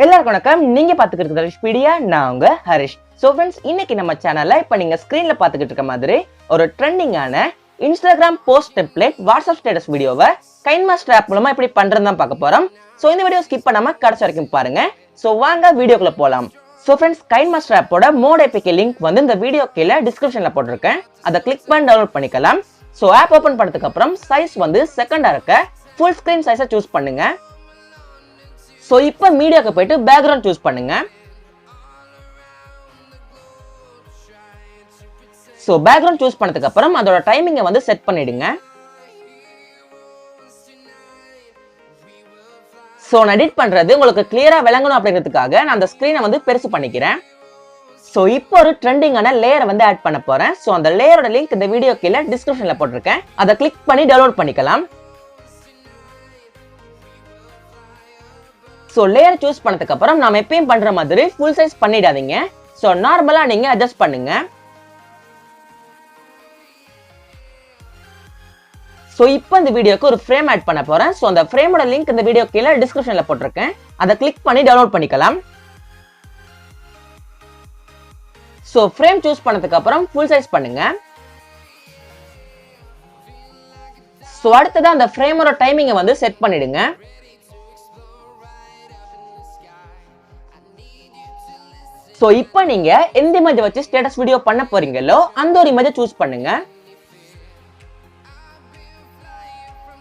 எல்லாருக்கும் வணக்கம். நீங்க பாத்துக்கிட்டு இருக்கிற வீடியோ நான் உங்க ஹரிஷ். சோ ஃப்ரெண்ட்ஸ், இன்னைக்கு நம்ம சேனல்ல இப்ப நீங்க ஸ்கிரீன்ல பாத்துக்கிட்டு இருக்க மாதிரி ஒரு ட்ரெண்டிங்கான Instagram post template WhatsApp status வீடியோவை கைன்மாஸ்டர் ஆப் மூலமா எப்படி பண்றதுன்னு தான் பார்க்க போறோம். சோ இந்த வீடியோ ஸ்கிப் பண்ணாம கடைசி வரைக்கும் பாருங்க. சோ வாங்க வீடியோக்குள்ள போலாம். சோ ஃப்ரெண்ட்ஸ், கைன்மாஸ்டர் ஆப்போட மோட் ஏபிகே லிங்க் வந்து இந்த வீடியோ கீழே டிஸ்கிரிப்ஷன்ல போட்டிருக்கேன். அதை கிளிக் பண்ணி டவுன்லோட் பண்ணிக்கலாம். சோ ஆப் ஓபன் பண்ணதுக்கு அப்புறம் சைஸ் வந்து செகண்டா இருக்க ஃபுல் ஸ்கிரீன் சைஸை சூஸ் பண்ணுங்க. சோ இப்போ மீடியாக்கு போயிட்டு பேக்ரவுண்ட் சூஸ் பண்ணுங்க. சோ பேக்ரவுண்ட் சூஸ் பண்ணதுக்கு அப்புறம் அதோட டைமிங்கை வந்து செட் பண்ணிடுங்க. சோ நான் எடிட் பண்றது உங்களுக்கு கிளியரா விளங்கணும் அப்படிங்கிறதுக்காக நான் அந்த ஸ்கிரீனை வந்து பெருசு பண்ணிக்கிறேன். சோ இப்போ ஒரு ட்ரெண்டிங்கான லேயரை வந்து ஆட் பண்ண போறேன். சோ அந்த லேயரோட லிங்க் இந்த வீடியோ கீழே டிஸ்கிரிப்ஷன்ல போட்டிருக்கேன். அதை கிளிக் பண்ணி டவுன்லோட் பண்ணிக்கலாம். சோ லேயர் சூஸ் பண்ணதுக்கு அப்புறம் நாம எப்பயும் பண்ற மாதிரி ஃபுல் சைஸ் பண்ணிடாதீங்க. சோ நார்மலா நீங்க அட்ஜஸ்ட் பண்ணுங்க. சோ இப்போ இந்த வீடியோக்கு ஒரு ஃப்ரேம் ஆட் பண்ண போறேன். சோ அந்த ஃப்ரேமோட லிங்க் இந்த வீடியோ கீழே டிஸ்கிரிப்ஷன்ல போட்டிருக்கேன். அதை கிளிக் பண்ணி டவுன்லோட் பண்ணிக்கலாம். சோ ஃப்ரேம் சூஸ் பண்ணதுக்கு அப்புறம் ஃபுல் சைஸ் பண்ணுங்க. சோ அடுத்ததா அந்த ஃப்ரேமோட டைமிங்கை வந்து செட் பண்ணிடுங்க. சோ இப்போ நீங்க எந்த இமேஜ் வச்சு ஸ்டேட்டஸ் வீடியோ பண்ண போறீங்களோ அந்த ஒரு இமேஜை சூஸ் பண்ணுங்க.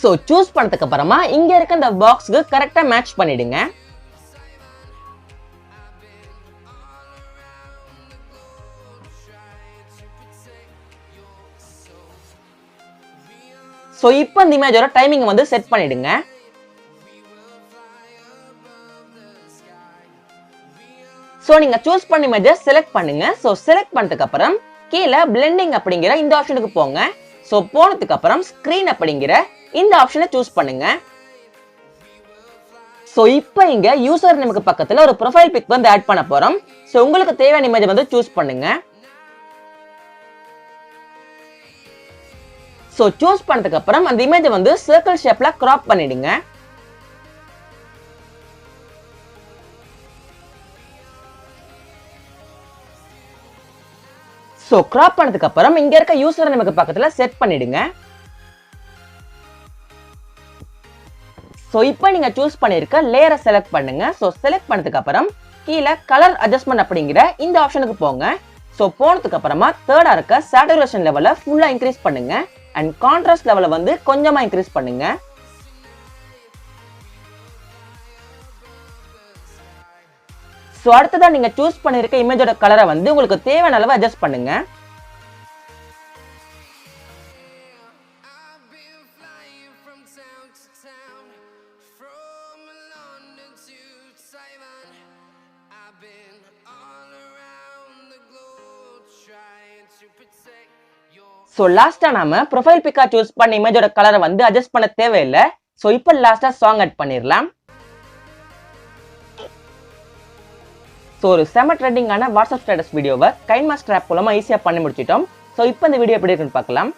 சோ சூஸ் பண்ணதுக்கு அப்புறமா இங்க இருக்க இந்த பாக்ஸ்க்கு கரெக்டா மேட்ச் பண்ணிடுங்க. சோ இப்போ இந்த இமேஜோட டைமிங் வந்து செட் பண்ணிடுங்க. சோ நீங்க சூஸ் பண்ண இமேஜை செலக்ட் பண்ணுங்க. சோ செலக்ட் பண்ணதுக்கு அப்புறம் கீழே பிளெண்டிங் அப்படிங்கிற இந்த ஆப்ஷனுக்கு போங்க. சோ போனதுக்கு அப்புறம் ஸ்கிரீன் அப்படிங்கிற இந்த ஆப்ஷனை சூஸ் பண்ணுங்க. சோ இப்போ இங்க யூசர் நேமுக்கு பக்கத்துல ஒரு ப்ரொஃபைல் பிக் வந்து ஆட் பண்ண போறோம். சோ உங்களுக்கு தேவையான இமேஜ் வந்து சூஸ் பண்ணுங்க. சோ சூஸ் பண்ணதுக்கு அப்புறம் அந்த இமேஜை வந்து சர்க்கிள் ஷேப்ல கிராப் பண்ணிடுங்க. சோ கிராப் பண்ணதுக்கு அப்புறம் இங்க இருக்க யூசர் நேமுக்கு பக்கத்துல செட் பண்ணிடுங்க. சோ இப்போ நீங்க சூஸ் பண்ணிருக்க லேயரை செலக்ட் பண்ணுங்க. சோ செலக்ட் பண்ணதுக்கு அப்புறம் கீழே கலர் அட்ஜஸ்ட்மென்ட் அப்படிங்கிற இந்த ஆப்ஷனுக்கு போங்க. சோ போனதுக்கு அப்புறமா தேர்டா இருக்க சேச்சுரேஷன் லெவலை ஃபுல்லா இன்க்ரீஸ் பண்ணுங்க அண்ட் கான்ட்ராஸ்ட் லெவலை வந்து கொஞ்சமா இன்க்ரீஸ் பண்ணுங்க. சோ அடுத்ததா நீங்க சூஸ் பண்ணிருக்க இமேஜோட கலரை வந்து உங்களுக்கு தேவையான அளவு அட்ஜஸ்ட் பண்ணுங்க. சோ லாஸ்டா நாம ப்ரொஃபைல் பிக்கா சூஸ் பண்ண இமேஜோட கலரை வந்து அட்ஜஸ்ட் பண்ண தேவையில்லை. சோ இப்போ லாஸ்டா சாங் ஆட் பண்ணிடலாம். சோ ஒரு செம ட்ரெண்டிங்கான வாட்ஸ்அப் ஸ்டேட்டஸ் வீடியோவை கைன்மாஸ்டர் ஆப் மூலமா ஈஸியா பண்ணி முடிச்சிட்டோம். சோ இப்போ இந்த வீடியோ எப்படி இருக்குன்னு பார்க்கலாம்.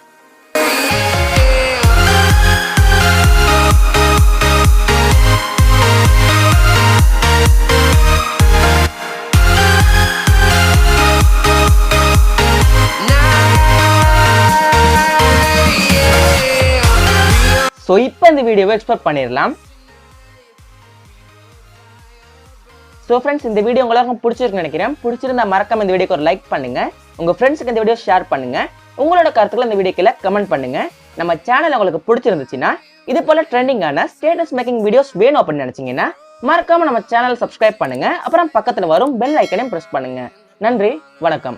சோ இப்போ இந்த வீடியோவை எக்ஸ்போர்ட் பண்ணிடலாம். சோ ஃப்ரெண்ட்ஸ், இந்த வீடியோ உங்களுக்கு பிடிச்சிருக்குன்னு நினைக்கிறேன். பிடிச்சிருந்தா மறக்காம இந்த வீடியோக்கு ஒரு லைக் பண்ணுங்க. உங்க ஃப்ரெண்ட்ஸ்க்கு இந்த வீடியோ ஷேர் பண்ணுங்க. உங்களோட கருத்துக்களை இந்த வீடியோ கீழே கமெண்ட் பண்ணுங்க. நம்ம சேனல் உங்களுக்கு பிடிச்சிருந்துச்சுன்னா இது போல ட்ரெண்டிங்கான ஸ்டேட்டஸ் மேக்கிங் வீடியோஸ் வேணும் அப்படின்னு நினைச்சீங்கன்னா மறக்காம நம்ம சேனல் சப்ஸ்கிரைப் பண்ணுங்க. அப்புறம் பக்கத்துல வரும் பெல் ஐக்கனையும் பிரஸ் பண்ணுங்க. நன்றி, வணக்கம்.